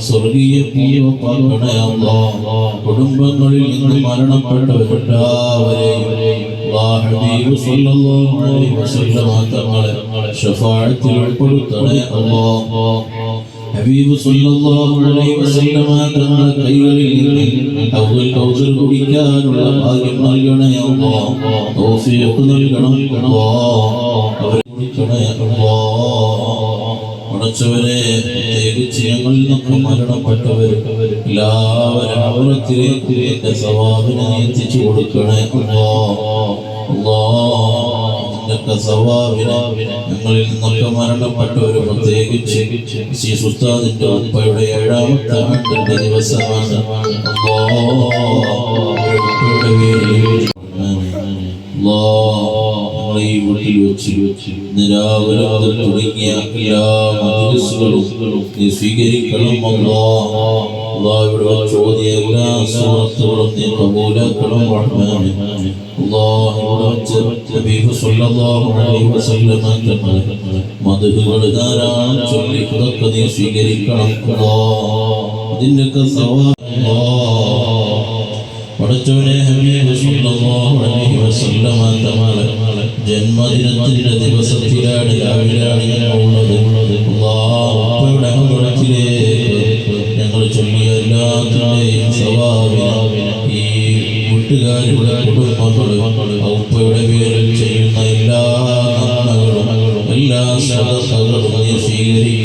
സ്വർഗീയ കുടുംബങ്ങളിൽ നിന്ന് മരണപ്പെട്ടവരെല്ലാവരെയും ശഫാഅത്തിൽ ഉൾപ്പെടുത്തണേ അല്ലാഹ്. ഹബീബ് സല്ലല്ലാഹു അലൈഹി വസല്ലമ തങ്ങളുടെ കൈകളിൽ ഹൗദുൽ കൗസർ കുടിക്കാനുള്ള ഭാഗ്യം നൽകണേ അല്ലാഹ്. തൗഫീഖ് നൽകണം അല്ലാഹ്. അവരെ കുടിക്കണേ അല്ലാഹ്. പടച്ചവരെ, പ്രത്യേകിച്ച് ഞങ്ങളിൽ നിന്നൊക്കെ മരണപ്പെട്ടവർ എല്ലാവരും അവിടത്തിലേക്ക് സവാബിനെ എത്തിച്ചു കൊടുക്കണേ സവാബിനെ. ഞങ്ങളിൽ നിന്നൊക്കെ മരണപ്പെട്ടവർ പ്രത്യേകിച്ച് ശ്രീ ഉസ്താദിന്റെ ഉപ്പയുടെ 7ാമത്തെ ആണ്ടിന്റെ ദിവസമാണ്. ഈ വീട്ടിൽ വെച്ച് നിരാവരം തുടങ്ങിയ എല്ലാ മജ്‌ലിസുകളും നീ സ്വീകരിക്കണം അല്ലാഹ്. ചോദ്യ എല്ലാ സൂറത്തുകളും നീ കബൂലാക്കണം റഹ്മാനേ. ഹബീബ് സല്ലല്ലാഹു അലൈഹി വസല്ലം മദ്ഹുകൾ ധാരാളം ചൊല്ലി ഇതൊക്കെ നീ സ്വീകരിക്കണം അല്ലാഹ്. ഇതിന്റെയൊക്കെ സവാബ് പടച്ചവനെ. ഹബീബ് സല്ലല്ലാഹു അലൈഹി വസല്ലം ജന്മദിനത്തിന്റെ ദിവസത്തിലാണ് രാവിലെയാണ് ഉള്ളത്. ഉപ്പയുടെ അമ്പലത്തിലേക്ക് ഞങ്ങൾ ചൊല്ലിയ എല്ലാത്തിന്റെയും സവാബിനെ ഈ വീട്ടുകാരുടെ കുടുംബങ്ങളും ഉപ്പയുടെ പേരിൽ ചെയ്യുന്ന എല്ലാ നന്മകളും എല്ലാ സദഖകളും നീ സ്വീകരിക്കും.